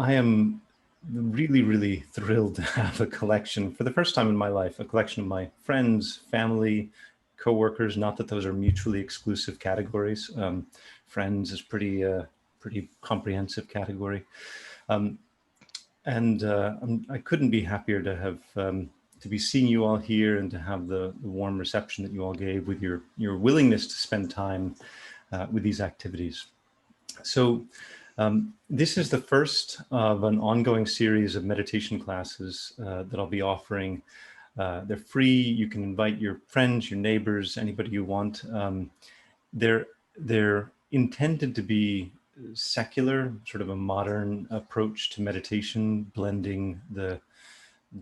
I am really, really thrilled to have a collection for the first time in my life, a collection of my friends, family, coworkers. Not that those are mutually exclusive categories. Friends is pretty comprehensive category. I couldn't be happier to have to be seeing you all here and to have the warm reception that you all gave with your willingness to spend time with these activities. So this is the first of an ongoing series of meditation classes that I'll be offering. They're free. You can invite your friends, your neighbors, anybody you want. They're intended to be secular, sort of a modern approach to meditation, blending the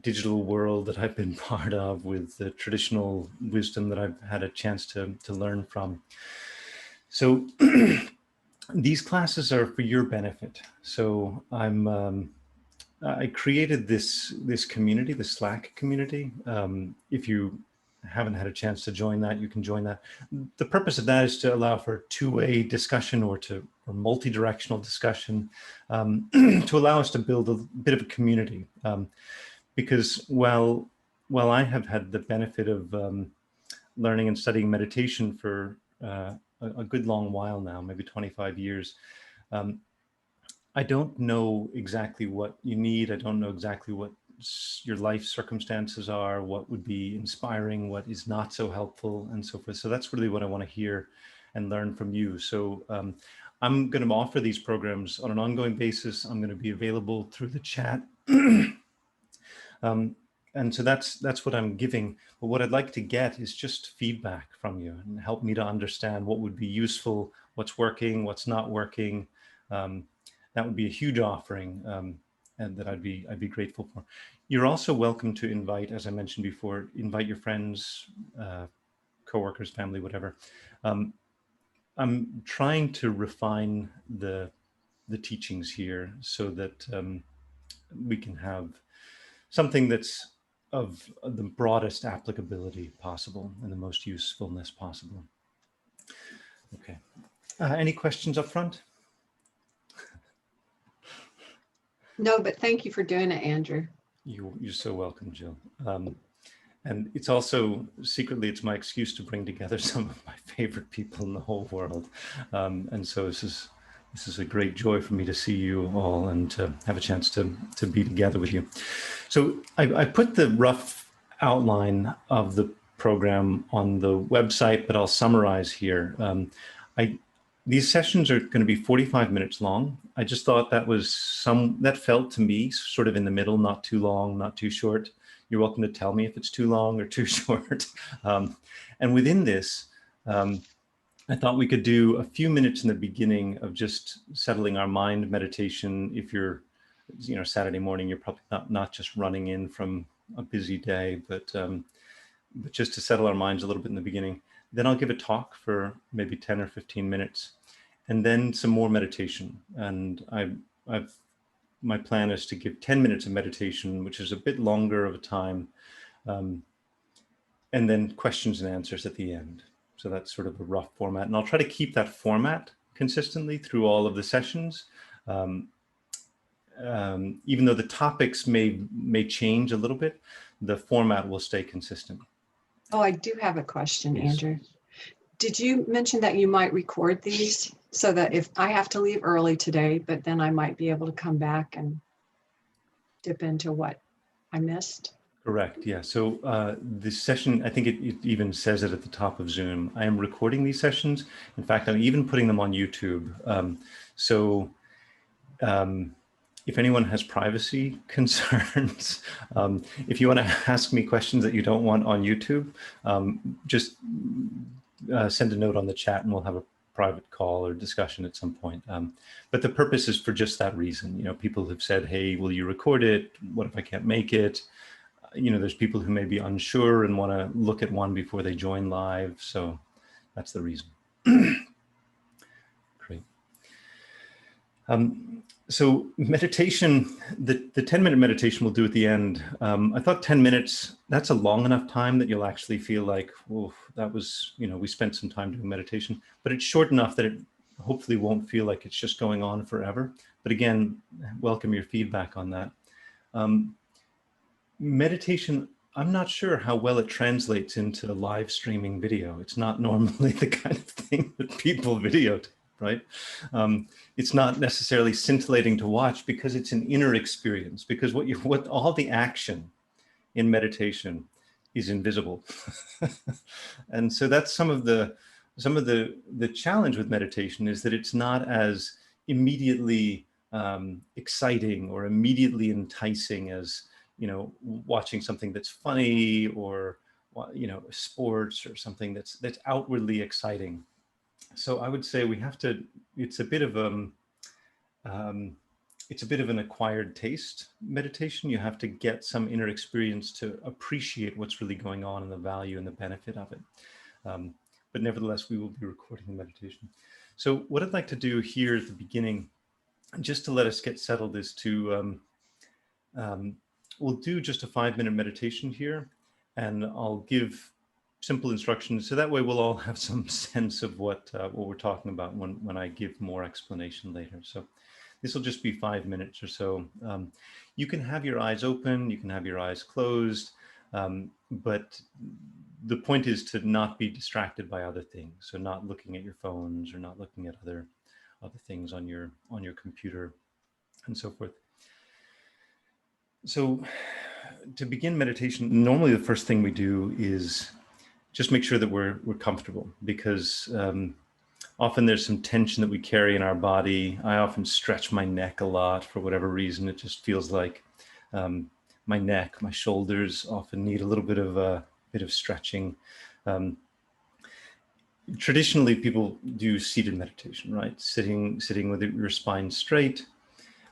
digital world that I've been part of with the traditional wisdom that I've had a chance to learn from. So these classes are for your benefit. So I created this community, the Slack community. If you haven't had a chance to join that, you can join that. The purpose of that is to allow for two-way discussion or multi-directional discussion, to allow us to build a bit of a community. Because while I have had the benefit of learning and studying meditation for a good long while now, maybe 25 years, I don't know exactly what you need. I don't know exactly what your life circumstances are, what would be inspiring, what is not so helpful, and so forth. So that's really what I want to hear and learn from you. So I'm going to offer these programs on an ongoing basis. I'm going to be available through the chat. And so that's what I'm giving. But what I'd like to get is just feedback from you and help me to understand what would be useful, what's working, what's not working. That would be a huge offering, and that I'd be grateful for. You're also welcome to invite, as I mentioned before, invite your friends, coworkers, family, whatever. I'm trying to refine the teachings here so that we can have something that's of the broadest applicability possible and the most usefulness possible. Okay. Any questions up front? No, but thank you for doing it, Andrew. You're so welcome, Jill. And it's also, secretly, it's my excuse to bring together some of my favorite people in the whole world. And so this is a great joy for me to see you all and to have a chance to be together with you. So I put the rough outline of the program on the website, but I'll summarize here. These sessions are going to be 45 minutes long. I just thought that felt to me sort of in the middle, not too long, not too short. You're welcome to tell me if it's too long or too short. And within this, I thought we could do a few minutes in the beginning of just settling our mind meditation. If you're, Saturday morning, you're probably not just running in from a busy day, but just to settle our minds a little bit in the beginning. Then I'll give a talk for maybe 10 or 15 minutes, and then some more meditation. And my plan is to give 10 minutes of meditation, which is a bit longer of a time, and then questions and answers at the end. So that's sort of a rough format. And I'll try to keep that format consistently through all of the sessions. Even though the topics may change a little bit, the format will stay consistent. Oh, I do have a question, Yes. Andrew. Did you mention that you might record these so that if I have to leave early today, but then I might be able to come back and dip into what I missed? Correct. Yeah. So this session, I think it even says it at the top of Zoom. I am recording these sessions. In fact, I'm even putting them on YouTube. If anyone has privacy concerns, if you want to ask me questions that you don't want on YouTube, just send a note on the chat and we'll have a private call or discussion at some point. But the purpose is for just that reason. People have said, hey, will you record it? What if I can't make it? There's people who may be unsure and want to look at one before they join live. So that's the reason. Great. So meditation, the 10-minute meditation we'll do at the end. I thought 10 minutes, that's a long enough time that you'll actually feel like, oh, that was, we spent some time doing meditation, but it's short enough that hopefully won't feel like it's just going on forever. But again, welcome your feedback on that. Meditation, I'm not sure how well it translates into live streaming video. It's not normally the kind of thing that people videotape, right? It's not necessarily scintillating to watch because it's an inner experience, because what all the action in meditation is invisible. And so that's some of the challenge with meditation, is that it's not as immediately exciting or immediately enticing as, you know, watching something that's funny, or, you know, sports or something that's outwardly exciting. So I would say we have to, it's a bit of it's a bit of an acquired taste, meditation. You have to get some inner experience to appreciate what's really going on and the value and the benefit of it. But nevertheless, we will be recording the meditation. So what I'd like to do here at the beginning, just to let us get settled, is to, we'll do just a 5-minute meditation here, and I'll give simple instructions. So that way we'll all have some sense of what we're talking about when I give more explanation later. So this will just be 5 minutes or so. You can have your eyes open, you can have your eyes closed, but the point is to not be distracted by other things. So not looking at your phones, or not looking at other things on your computer and so forth. So to begin meditation, normally the first thing we do is just make sure that we're comfortable, because often there's some tension that we carry in our body. I often stretch my neck a lot for whatever reason. It just feels like my neck, my shoulders often need a little bit of stretching. Traditionally, people do seated meditation, right? Sitting with your spine straight.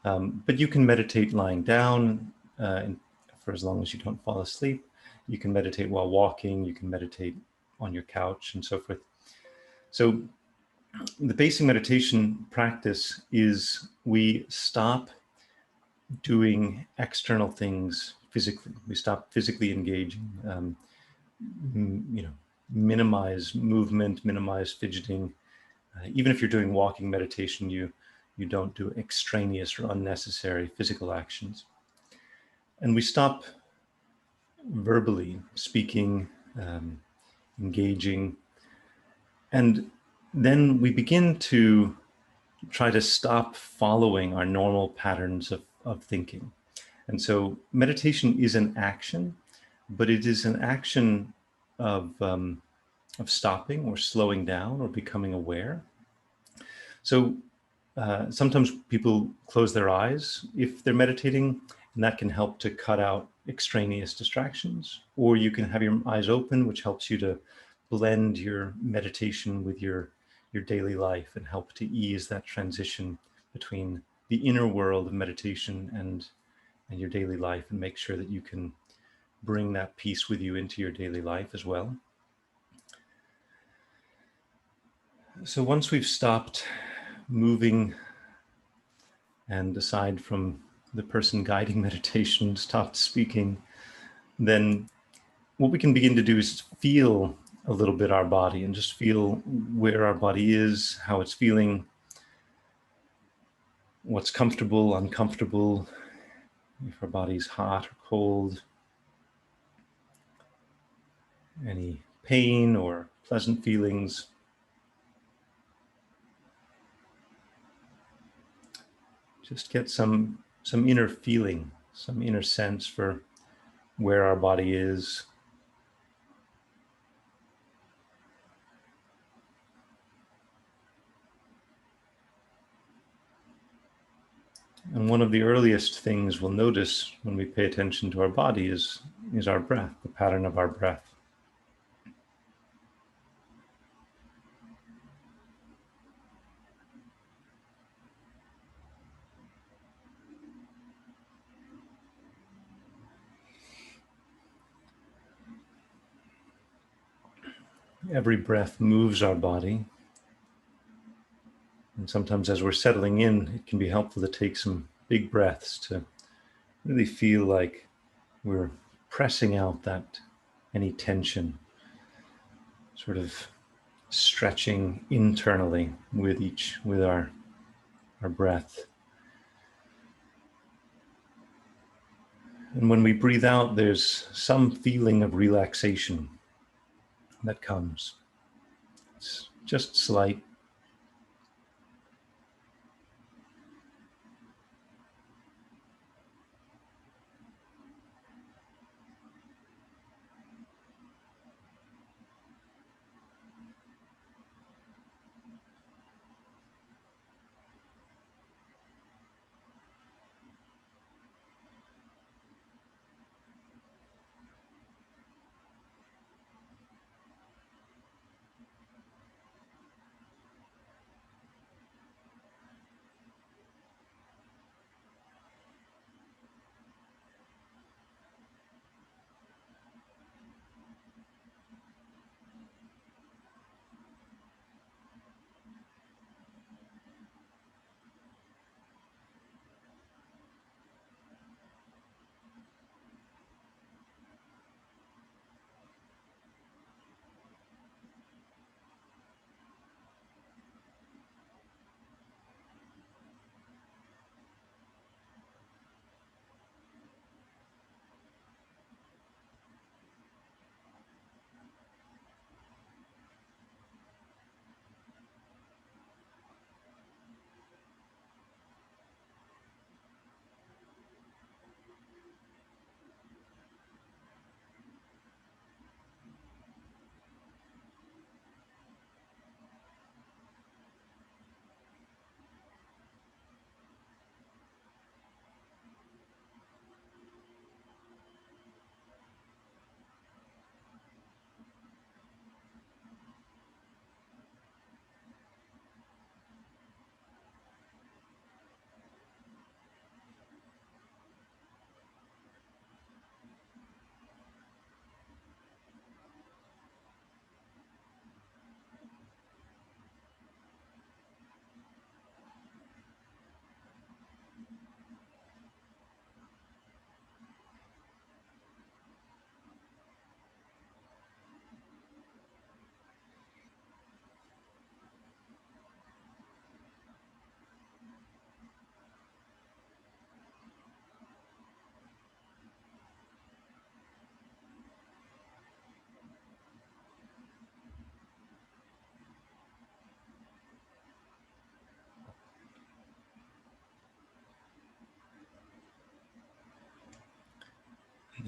But you can meditate lying down for as long as you don't fall asleep. You can meditate while walking. You can meditate on your couch and so forth. So the basic meditation practice is we stop doing external things physically. We stop physically engaging, you know, minimize movement, minimize fidgeting. Even if you're doing walking meditation, you don't do extraneous or unnecessary physical actions. And we stop verbally speaking, engaging, and then we begin to try to stop following our normal patterns of thinking. And so meditation is an action, but it is an action of stopping or slowing down or becoming aware. So sometimes people close their eyes if they're meditating, and that can help to cut out extraneous distractions. Or you can have your eyes open, which helps you to blend your meditation with your daily life and help to ease that transition between the inner world of meditation and your daily life, and make sure that you can bring that peace with you into your daily life as well. So once we've stopped moving, and aside from the person guiding meditation stopped speaking, then what we can begin to do is feel a little bit our body, and just feel where our body is, how it's feeling, what's comfortable, uncomfortable, if our body's hot or cold, any pain or pleasant feelings. Just get some inner feeling, some inner sense for where our body is. And one of the earliest things we'll notice when we pay attention to our body is our breath, the pattern of our breath. Every breath moves our body. And sometimes as we're settling in, it can be helpful to take some big breaths to really feel like we're pressing out any tension, sort of stretching internally with our breath. And when we breathe out, there's some feeling of relaxation that comes. It's just slight.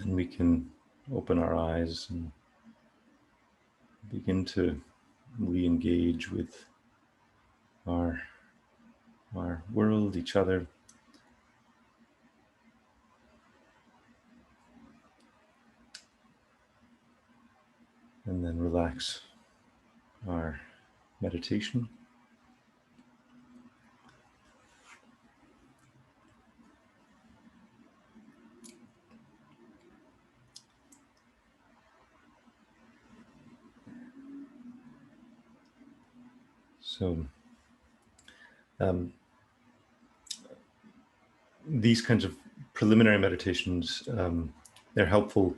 And we can open our eyes and begin to re-engage with our world, each other. And then relax our meditation. So these kinds of preliminary meditations, they're helpful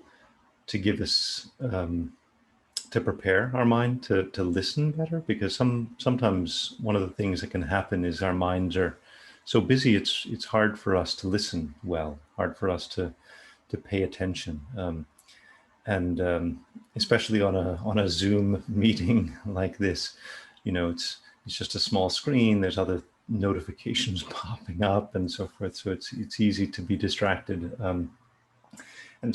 to give us, to prepare our mind to listen better, because sometimes one of the things that can happen is our minds are so busy, it's hard for us to listen well, hard for us to pay attention. And especially on a Zoom meeting like this, you know, it's just a small screen. There's other notifications popping up and so forth. So it's easy to be distracted, and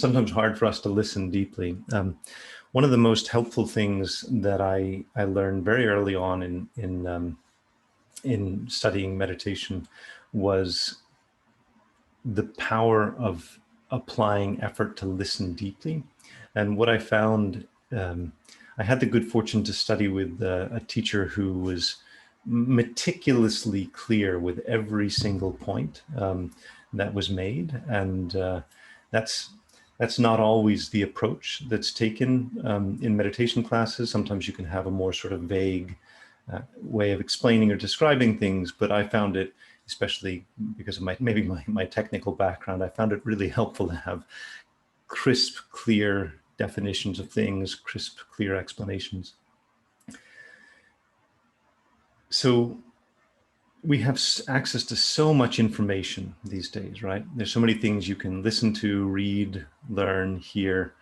sometimes hard for us to listen deeply. One of the most helpful things that I learned very early on in studying meditation was the power of applying effort to listen deeply. And what I found, I had the good fortune to study with a teacher who was meticulously clear with every single point that was made. And that's not always the approach that's taken in meditation classes. Sometimes you can have a more sort of vague way of explaining or describing things, but I found it, especially because of my technical background, I found it really helpful to have crisp, clear definitions of things, crisp, clear explanations. So we have access to so much information these days, right? There's so many things you can listen to, read, learn, hear.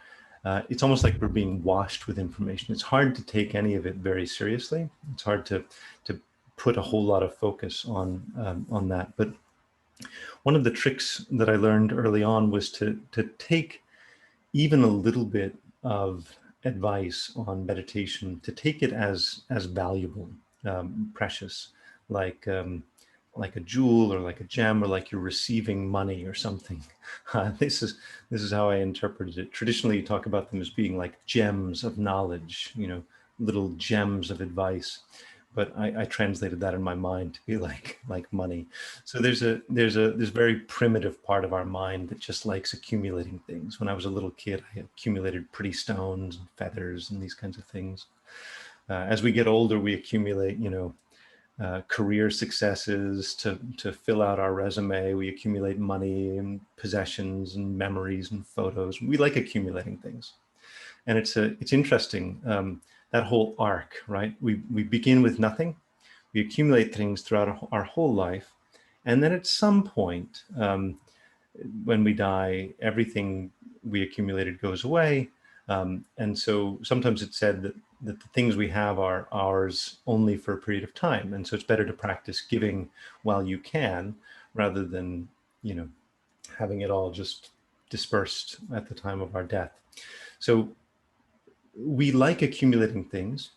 It's almost like we're being washed with information. It's hard to take any of it very seriously. It's hard to put a whole lot of focus on that. But one of the tricks that I learned early on was to take even a little bit of advice on meditation, to take it as valuable, precious, like like a jewel or like a gem, or like you're receiving money or something. This is how I interpreted it. Traditionally, you talk about them as being like gems of knowledge, you know, little gems of advice. But I translated that in my mind to be like money. So there's this very primitive part of our mind that just likes accumulating things. When I was a little kid, I accumulated pretty stones and feathers and these kinds of things. As we get older, we accumulate, you know, career successes to fill out our resume. We accumulate money and possessions and memories and photos. We like accumulating things, and it's interesting, that whole arc, right? We begin with nothing, we accumulate things throughout our whole life, and then at some point, when we die, everything we accumulated goes away. And so sometimes it's said that the things we have are ours only for a period of time. And so it's better to practice giving while you can, rather than, you know, having it all just dispersed at the time of our death. So we like accumulating things,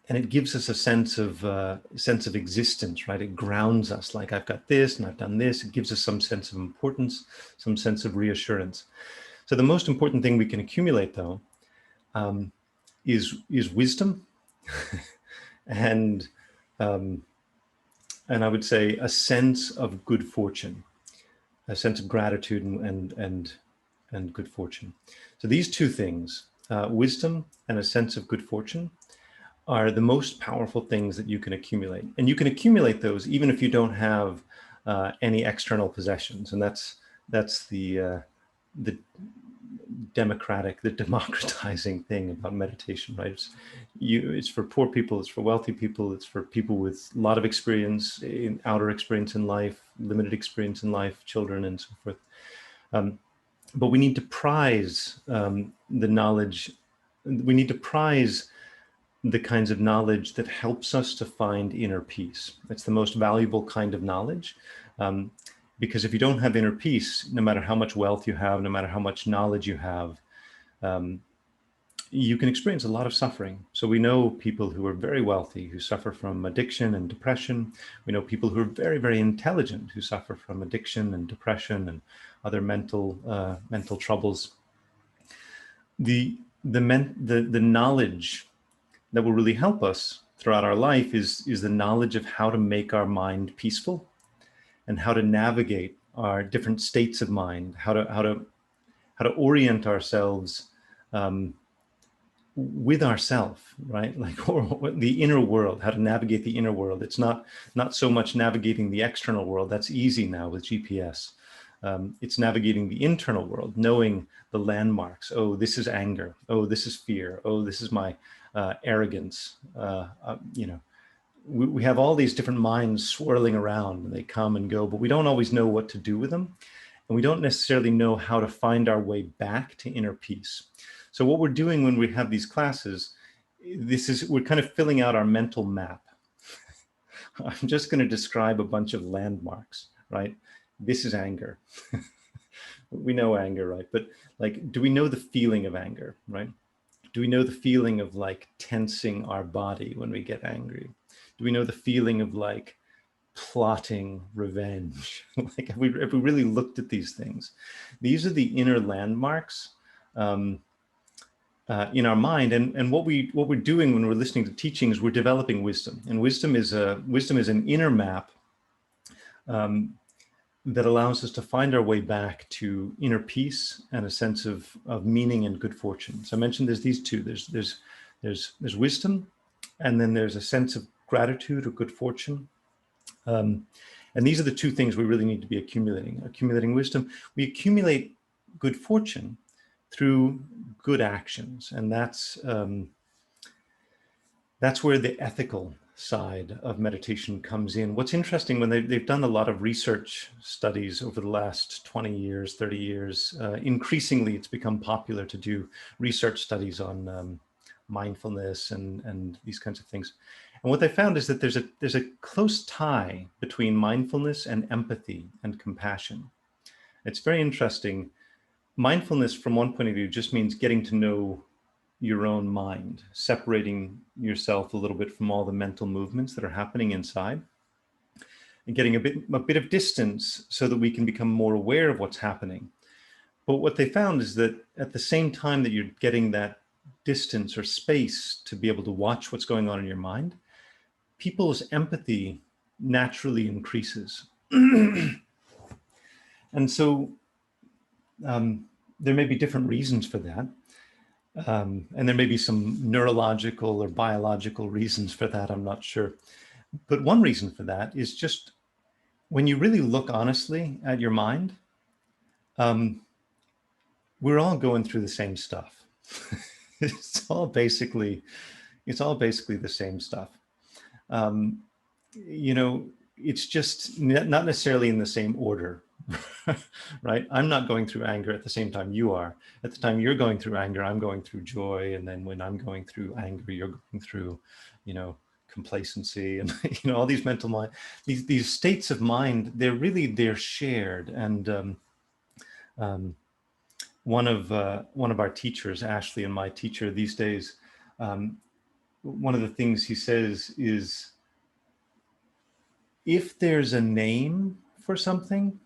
and it gives us a sense of existence, right? It grounds us, like I've got this and I've done this. It gives us some sense of importance, some sense of reassurance. So the most important thing we can accumulate, though, is wisdom, and I would say a sense of good fortune, a sense of gratitude and good fortune. So these two things, wisdom and a sense of good fortune, are the most powerful things that you can accumulate. And you can accumulate those even if you don't have any external possessions. And that's the democratizing thing about meditation, right? It's for poor people, it's for wealthy people, it's for people with a lot of experience, in outer experience in life, limited experience in life, children, and so forth. But we need to prize the knowledge. We need to prize the kinds of knowledge that helps us to find inner peace. It's the most valuable kind of knowledge, because if you don't have inner peace, no matter how much wealth you have, no matter how much knowledge you have, you can experience a lot of suffering. So we know people who are very wealthy who suffer from addiction and depression. We know people who are very, very intelligent who suffer from addiction and depression and other mental troubles. The knowledge that will really help us throughout our life is the knowledge of how to make our mind peaceful, and how to navigate our different states of mind, how to orient ourselves with ourself, right? Like, or the inner world, how to navigate the inner world. It's not so much navigating the external world. That's easy now with GPS. It's navigating the internal world, knowing the landmarks. Oh, this is anger. Oh, this is fear. Oh, this is my arrogance. You know, we have all these different minds swirling around, and they come and go, but we don't always know what to do with them. And we don't necessarily know how to find our way back to inner peace. So what we're doing when we have these classes, we're kind of filling out our mental map. I'm just going to describe a bunch of landmarks, right? This is anger. We know anger, right? But like, do we know the feeling of anger, right? Do we know the feeling of like tensing our body when we get angry? Do we know the feeling of like plotting revenge? Like, if we really looked at these things, these are the inner landmarks in our mind. And what we're doing when we're listening to teachings, we're developing wisdom. And wisdom is an inner map that allows us to find our way back to inner peace and a sense of meaning and good fortune. So I mentioned there's these two. There's wisdom, and then there's a sense of gratitude or good fortune. And these are the two things we really need to be accumulating wisdom. We accumulate good fortune through good actions, and that's where the ethical side of meditation comes in. What's interesting, when they've done a lot of research studies over the last 20 years, 30 years, increasingly it's become popular to do research studies on mindfulness and these kinds of things. And what they found is that there's a close tie between mindfulness and empathy and compassion. It's very interesting. Mindfulness, from one point of view, just means getting to know your own mind, separating yourself a little bit from all the mental movements that are happening inside, and getting a bit of distance so that we can become more aware of what's happening. But what they found is that at the same time that you're getting that distance or space to be able to watch what's going on in your mind, people's empathy naturally increases. And so there may be different reasons for that. And there may be some neurological or biological reasons for that, I'm not sure. But one reason for that is just when you really look honestly at your mind, we're all going through the same stuff. It's all basically the same stuff. You know, it's just not necessarily in the same order. Right? I'm not going through anger at the same time you are. At the time you're going through anger, I'm going through joy. And then when I'm going through anger, you're going through, you know, complacency and, you know, all these mental mind, these states of mind, they're shared. And one of our teachers, Ashley, and my teacher these days, one of the things he says is, if there's a name for something,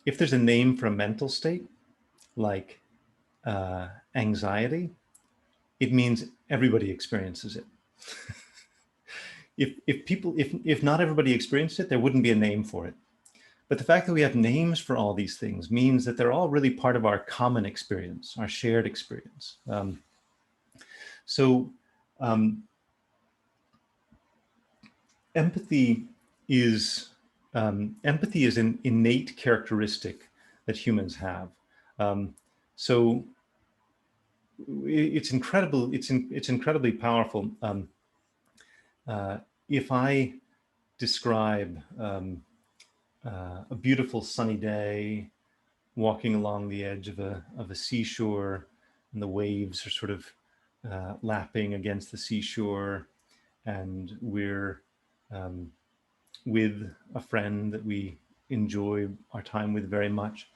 if there's a name for a mental state, like anxiety, it means everybody experiences it. If not everybody experienced it, there wouldn't be a name for it. But the fact that we have names for all these things means that they're all really part of our common experience, our shared experience. Empathy is an innate characteristic that humans have. So it's incredible. It's incredibly powerful. If I describe a beautiful sunny day, walking along the edge of a seashore, and the waves are sort of lapping against the seashore, and we're with a friend that we enjoy our time with very much.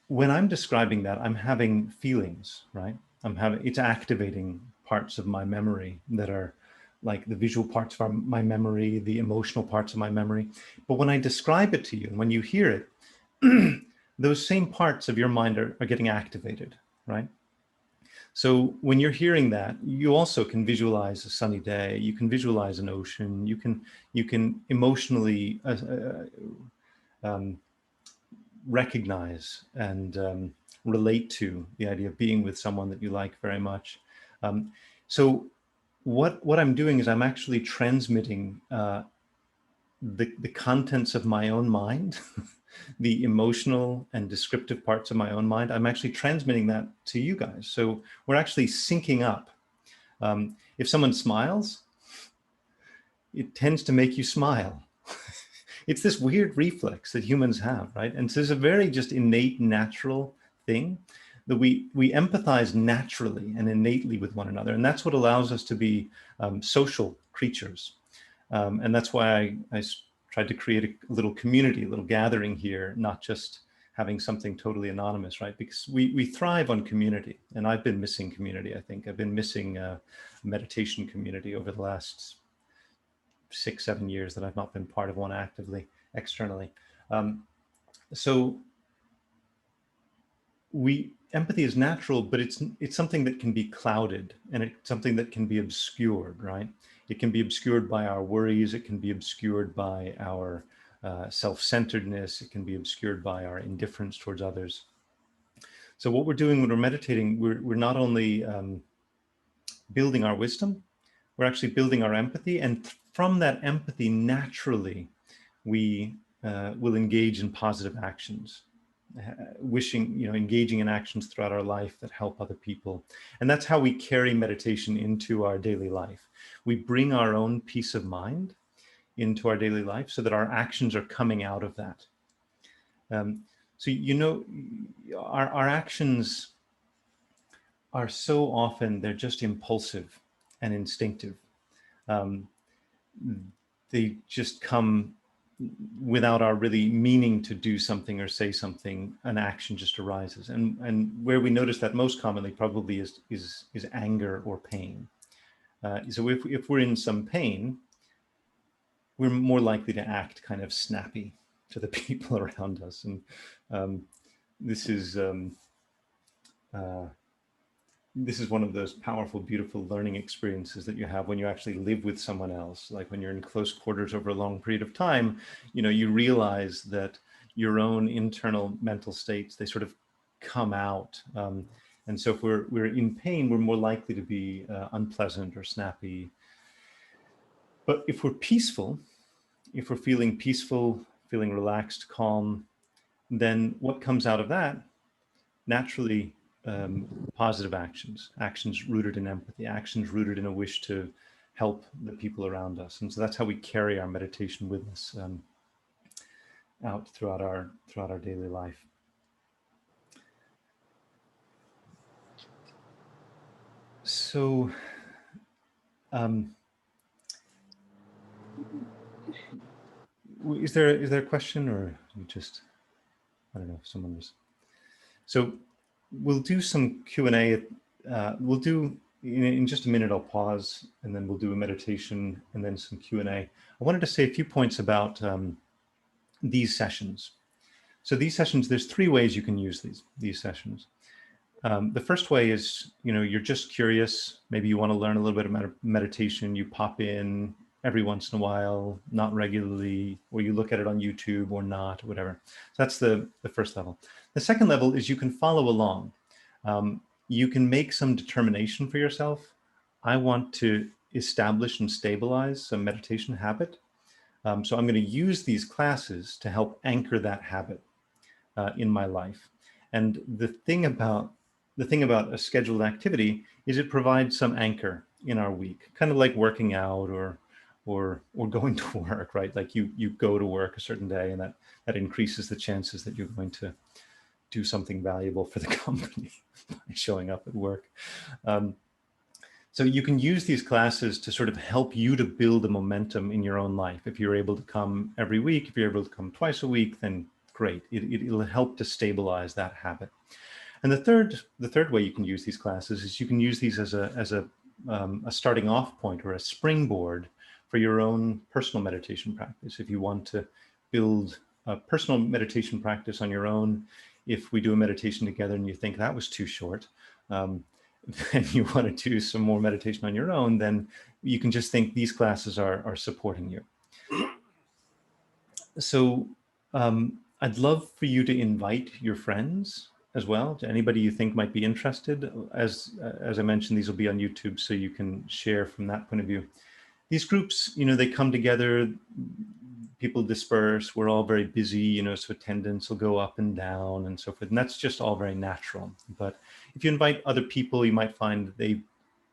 When I'm describing that, I'm having feelings, right? It's activating parts of my memory that are like the visual parts of my memory, the emotional parts of my memory. But when I describe it to you, and when you hear it, those same parts of your mind are getting activated, right? So when you're hearing that, you also can visualize a sunny day. You can visualize an ocean. You can emotionally recognize and relate to the idea of being with someone that you like very much. So what I'm doing is I'm actually transmitting the contents of my own mind, the emotional and descriptive parts of my own mind. I'm actually transmitting that to you guys. So we're actually syncing up. If someone smiles, it tends to make you smile. It's this weird reflex that humans have, right? And so it's a very just innate, natural thing that we empathize naturally and innately with one another. And that's what allows us to be social creatures. And that's why I tried to create a little community, a little gathering here, not just having something totally anonymous, right? Because we thrive on community. And I've been missing community, I think. I've been missing a meditation community over the last 6-7 years that I've not been part of one actively, externally. So empathy is natural, but it's something that can be clouded, and it's something that can be obscured, right? It can be obscured by our worries. It can be obscured by our self-centeredness. It can be obscured by our indifference towards others. So what we're doing when we're meditating, we're not only building our wisdom, we're actually building our empathy. And from that empathy, naturally, we will engage in positive actions. wishing, engaging in actions throughout our life that help other people. And that's how we carry meditation into our daily life. We bring our own peace of mind into our daily life so that our actions are coming out of that. So, our actions are so often, they're just impulsive and instinctive. They just come without our really meaning to do something or say something. An action just arises, and where we notice that most commonly probably is anger or pain. So if we're in some pain, we're more likely to act kind of snappy to the people around us, and this is one of those powerful, beautiful learning experiences that you have when you actually live with someone else. Like when you're in close quarters over a long period of time, you realize that your own internal mental states, they sort of come out. And so if we're in pain, we're more likely to be unpleasant or snappy. But if we're peaceful, if we're feeling peaceful, feeling relaxed, calm, then what comes out of that? Naturally, positive actions rooted in empathy, actions rooted in a wish to help the people around us. And so that's how we carry our meditation with us out throughout our daily life. So is there a question, or you just, I don't know if someone was. So we'll do some Q&A. We'll do, in just a minute, I'll pause, and then we'll do a meditation and then some Q&A. I wanted to say a few points about these sessions. So these sessions, there's 3 ways you can use these sessions. The first way is, you're just curious. Maybe you want to learn a little bit about meditation. You pop in every once in a while, not regularly, or you look at it on YouTube or not, or whatever. So that's the first level. The second level is you can follow along. You can make some determination for yourself. I want to establish and stabilize some meditation habit. So I'm going to use these classes to help anchor that habit in my life. And the thing about a scheduled activity is it provides some anchor in our week, kind of like working out or going to work, right? Like you go to work a certain day, and that increases the chances that you're going to do something valuable for the company by showing up at work. So you can use these classes to sort of help you to build a momentum in your own life. If you're able to come every week, if you're able to come twice a week, then great. It'll help to stabilize that habit. And the third way you can use these classes is you can use these as a starting off point or a springboard for your own personal meditation practice. If you want to build a personal meditation practice on your own, if we do a meditation together and you think that was too short, and you want to do some more meditation on your own, then you can just think these classes are supporting you. So I'd love for you to invite your friends as well, to anybody you think might be interested. As I mentioned, these will be on YouTube, so you can share from that point of view. These groups, they come together, people disperse, we're all very busy, so attendance will go up and down and so forth. And that's just all very natural. But if you invite other people, you might find that they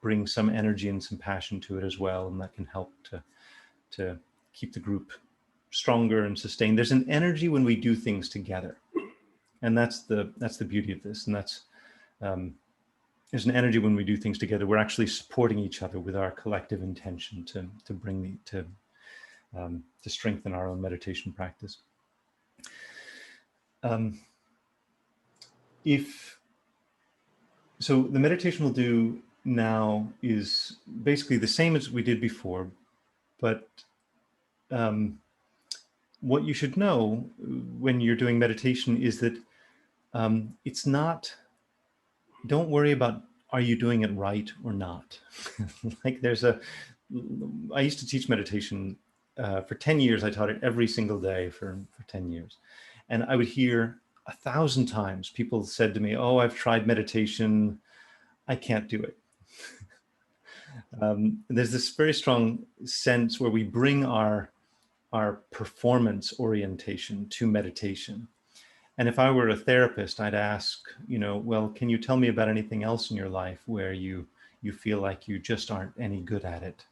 bring some energy and some passion to it as well. And that can help to keep the group stronger and sustained. There's an energy when we do things together. And that's the beauty of this. And that's, there's an energy when we do things together. We're actually supporting each other with our collective intention to bring to strengthen our own meditation practice. So the meditation we'll do now is basically the same as we did before, but what you should know when you're doing meditation is that it's not, don't worry about, are you doing it right or not? Like I used to teach meditation for 10 years. I taught it every single day for 10 years. And I would hear 1,000 times people said to me, oh, I've tried meditation, I can't do it. There's this very strong sense where we bring our performance orientation to meditation. And if I were a therapist, I'd ask, well, can you tell me about anything else in your life where you feel like you just aren't any good at it?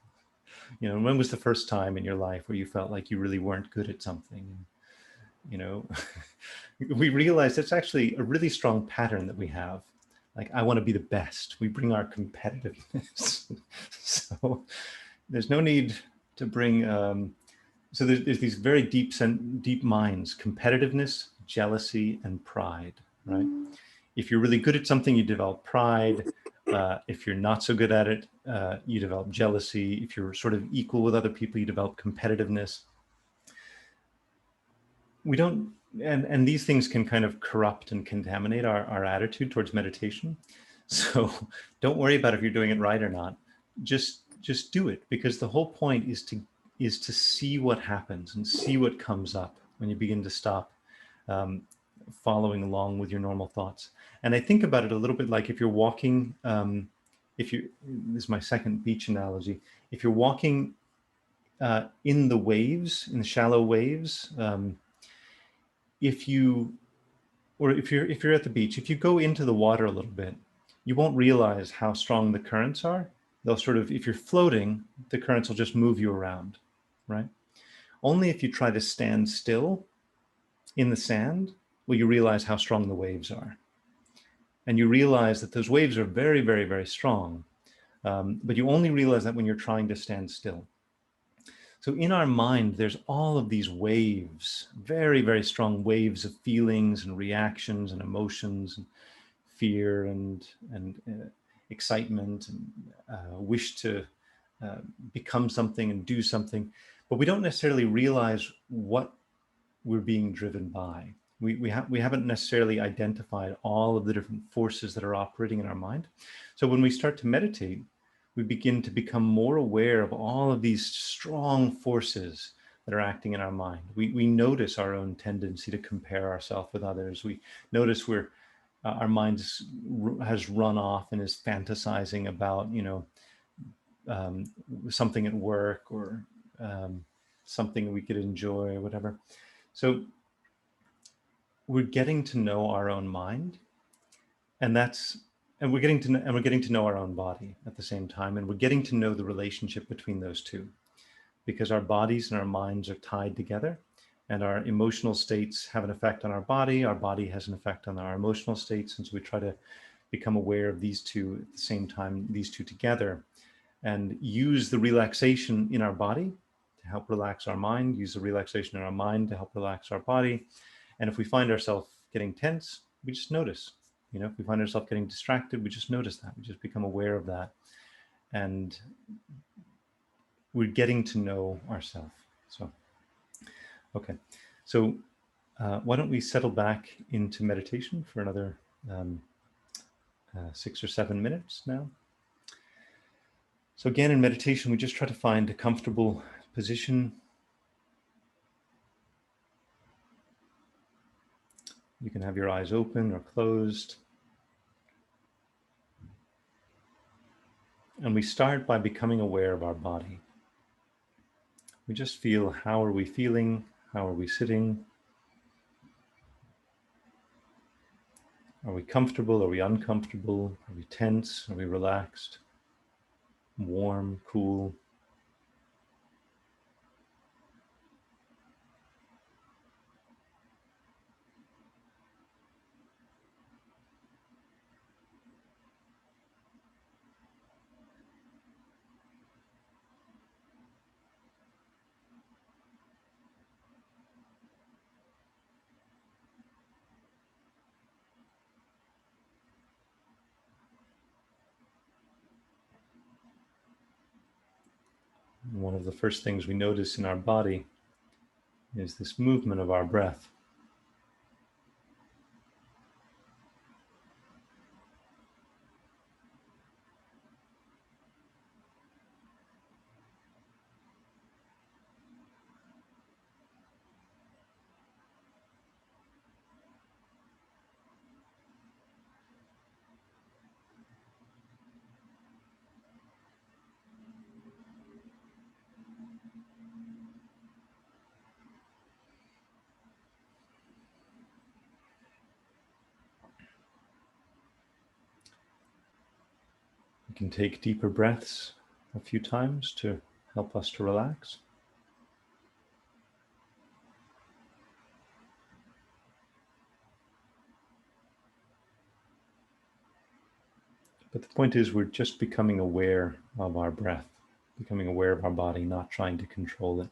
When was the first time in your life where you felt like you really weren't good at something? We realize it's actually a really strong pattern that we have. Like, I want to be the best. We bring our competitiveness. So there's no need to bring, so there's these very deep minds: competitiveness, jealousy, and pride, right? If you're really good at something, you develop pride. If you're not so good at it, you develop jealousy. If you're sort of equal with other people, you develop competitiveness. We don't, and these things can kind of corrupt and contaminate our attitude towards meditation. So don't worry about if you're doing it right or not. Just do it, because the whole point is to see what happens and see what comes up when you begin to stop following along with your normal thoughts. And I think about it a little bit like if you're walking, this is my second beach analogy. If you're walking in the waves, in the shallow waves, if you're at the beach, if you go into the water a little bit, you won't realize how strong the currents are. They'll sort of, if you're floating, the currents will just move you around, right? Only if you try to stand still in the sand will you realize how strong the waves are. And you realize that those waves are very, very, very strong. But you only realize that when you're trying to stand still. So in our mind, there's all of these waves, very, very strong waves of feelings and reactions and emotions, and fear and excitement, and wish to become something and do something. But we don't necessarily realize what we're being driven by. We haven't necessarily identified all of the different forces that are operating in our mind. So when we start to meditate, we begin to become more aware of all of these strong forces that are acting in our mind. We notice our own tendency to compare ourselves with others. We notice our mind has run off and is fantasizing about, something at work, or something we could enjoy, or whatever. So we're getting to know our own mind, and we're getting to know our own body at the same time, and we're getting to know the relationship between those two, because our bodies and our minds are tied together, and our emotional states have an effect on our body has an effect on our emotional states. And so we try to become aware of these two at the same time, these two together, and use the relaxation in our body to help relax our mind, use the relaxation in our mind to help relax our body. And if we find ourselves getting tense, we just notice. If we find ourselves getting distracted, we just notice that. We just become aware of that. And we're getting to know ourselves. So, okay. So why don't we settle back into meditation for another 6 or 7 minutes now. So again, in meditation, we just try to find a comfortable position. You can have your eyes open or closed. And we start by becoming aware of our body. We just feel, how are we feeling? How are we sitting? Are we comfortable? Are we uncomfortable? Are we tense? Are we relaxed? Warm, cool? One of the first things we notice in our body is this movement of our breath. can take deeper breaths a few times to help us to relax. But the point is, we're just becoming aware of our breath, becoming aware of our body, not trying to control it.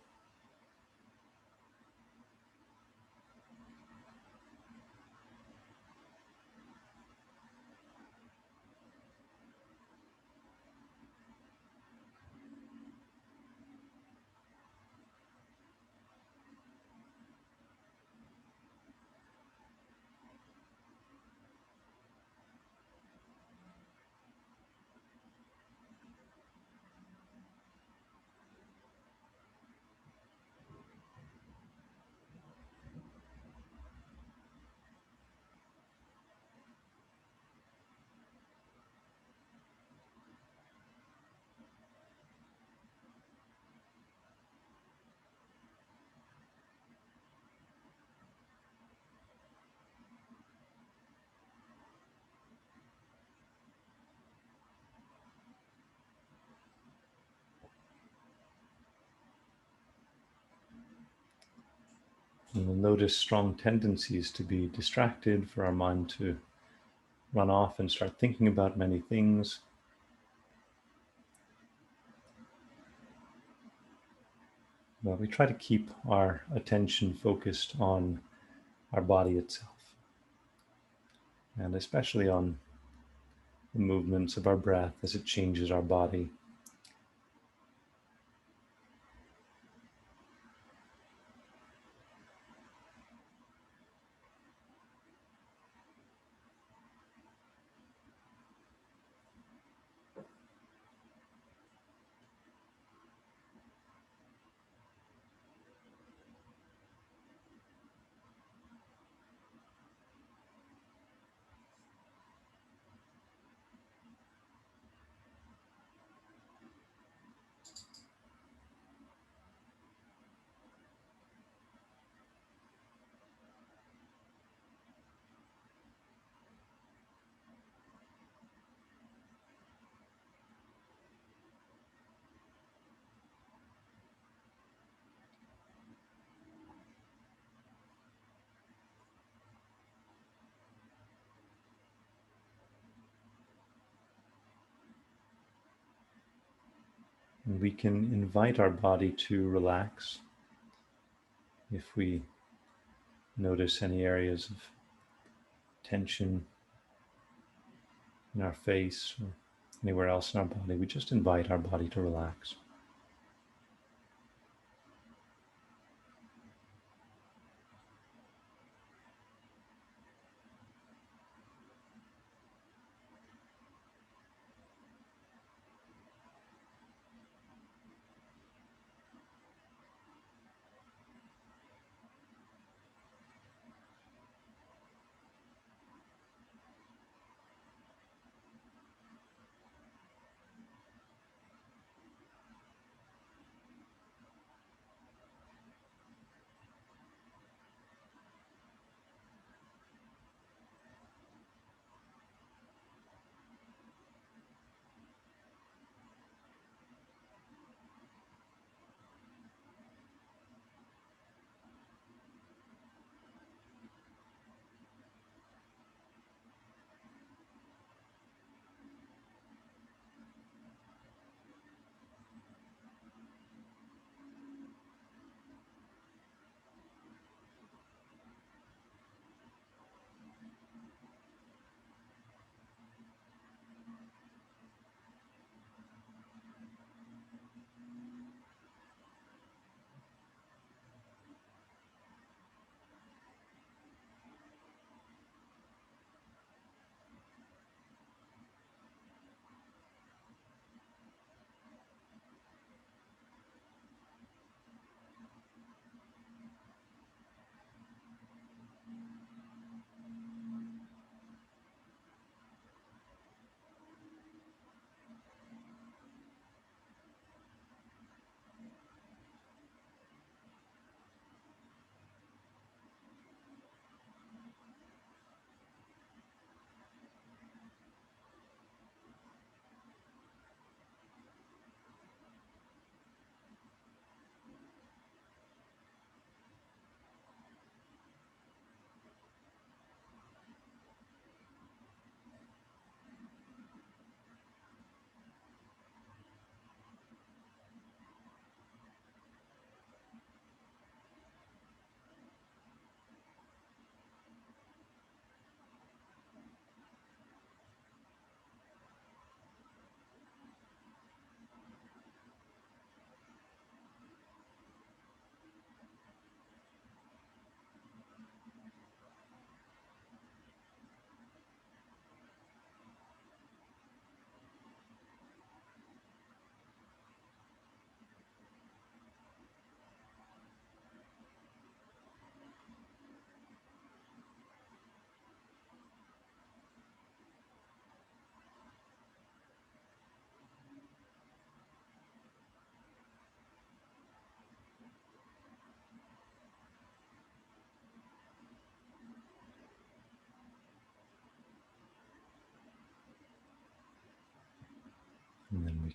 And we'll notice strong tendencies to be distracted, for our mind to run off and start thinking about many things. Well, we try to keep our attention focused on our body itself, and especially on the movements of our breath as it changes our body. And we can invite our body to relax if we notice any areas of tension in our face or anywhere else in our body. We just invite our body to relax.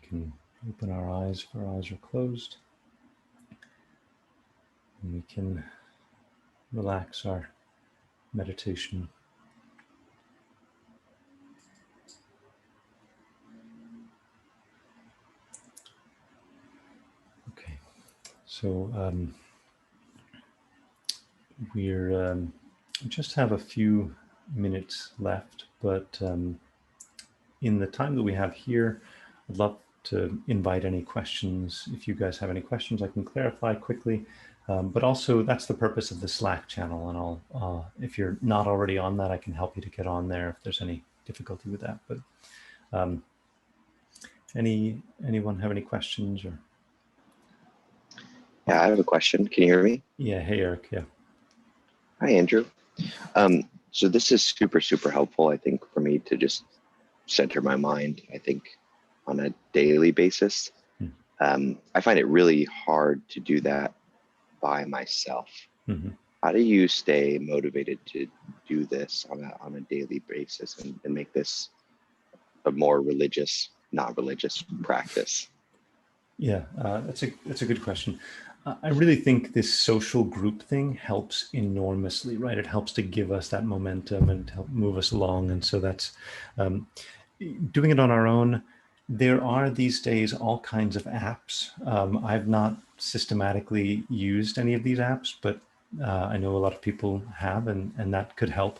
can open our eyes if our eyes are closed. And we can relax our meditation. Okay, so we're just have a few minutes left, but in the time that we have here, I'd love to invite any questions. If you guys have any questions, I can clarify quickly. But also, that's the purpose of the Slack channel, and I'll, if you're not already on that, I can help you to get on there if there's any difficulty with that. But anyone have any questions? Or yeah, I have a question. Can you hear me? yeah, hey Eric. Yeah. Hi, Andrew. So this is super, super helpful, I think, for me to just center my mind, I think, on a daily basis. I find it really hard to do that by myself. Mm-hmm. How do you stay motivated to do this on a daily basis and make this a more religious, not religious practice? Yeah, that's a good question. I really think this social group thing helps enormously, right? It helps to give us that momentum and help move us along. And so that's doing it on our own. There are these days all kinds of apps. I've not systematically used any of these apps, but I know a lot of people have, and that could help.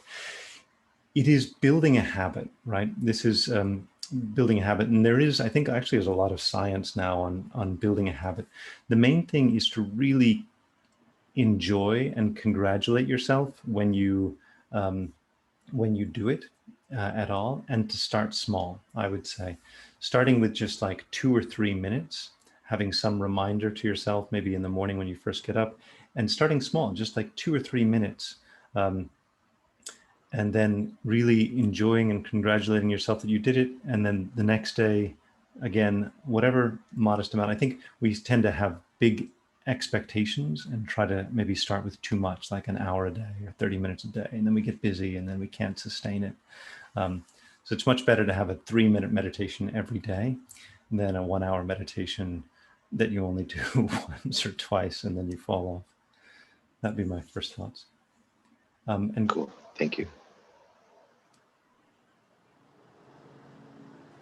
It is building a habit, right? This is building a habit. And there is, I think actually there's a lot of science now on building a habit. The main thing is to really enjoy and congratulate yourself when you do it at all, and to start small. I would say starting with just like 2 or 3 minutes, having some reminder to yourself, maybe in the morning when you first get up, and starting small, just like 2 or 3 minutes. And then really enjoying and congratulating yourself that you did it. And then the next day, again, whatever modest amount. I think we tend to have big expectations and try to maybe start with too much, like an hour a day or 30 minutes a day. And then we get busy and then we can't sustain it. So it's much better to have a 3-minute meditation every day than a 1-hour meditation that you only do once or twice and then you fall off. That'd be my first thoughts. And cool, thank you.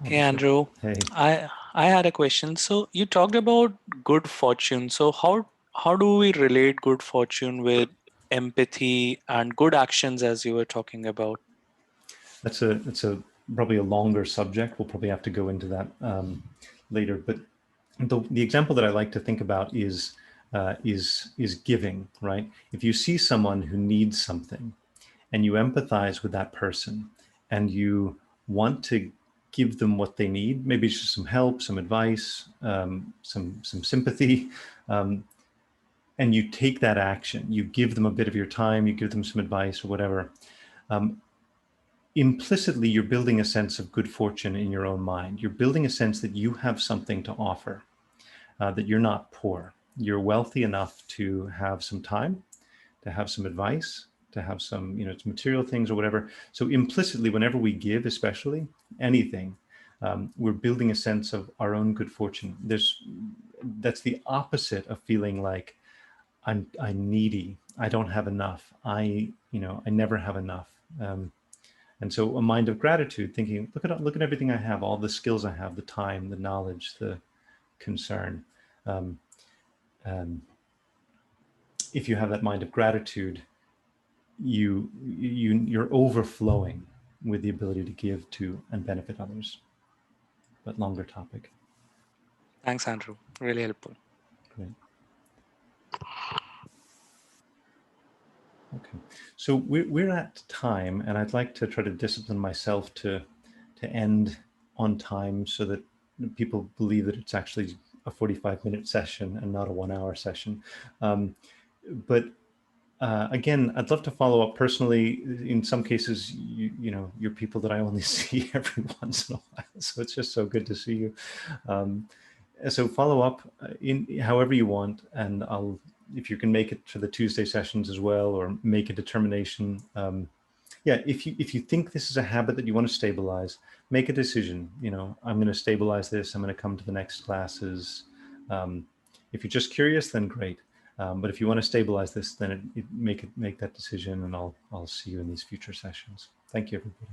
Hey Andrew, hey. I had a question. So you talked about good fortune. So how do we relate good fortune with empathy and good actions, as you were talking about? That's a probably a longer subject. We'll probably have to go into that later. But the example that I like to think about is giving, right? If you see someone who needs something, and you empathize with that person, and you want to give them what they need, maybe it's just some help, some advice, some sympathy, and you take that action, you give them a bit of your time, you give them some advice or whatever, implicitly you're building a sense of good fortune in your own mind. You're building a sense that you have something to offer, that you're not poor. You're wealthy enough to have some time, to have some advice, to have some, it's material things or whatever. So implicitly, whenever we give, especially anything, we're building a sense of our own good fortune. That's the opposite of feeling like I'm needy. I don't have enough. I never have enough. And so a mind of gratitude, thinking, look at everything I have, all the skills I have, the time, the knowledge, the concern. If you have that mind of gratitude, you're overflowing with the ability to give to and benefit others. But longer topic. Thanks, Andrew. Really helpful. Great. Okay, so we're at time, and I'd like to try to discipline myself to end on time so that people believe that it's actually a 45-minute session and not a 1-hour session. But again, I'd love to follow up personally. In some cases, you're people that I only see every once in a while, so it's just so good to see you. So follow up in however you want, and if you can make it to the Tuesday sessions as well, or make a determination yeah, if you think this is a habit that you want to stabilize, make a decision. You know, I'm going to stabilize this. I'm going to come to the next classes. If you're just curious, then great. But if you want to stabilize this, then make that decision, and I'll see you in these future sessions. Thank you, everybody.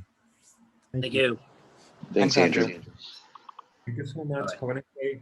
Thank you. Thanks, Andrew. Andrew. Thank you so much. Bye. Have a nice day.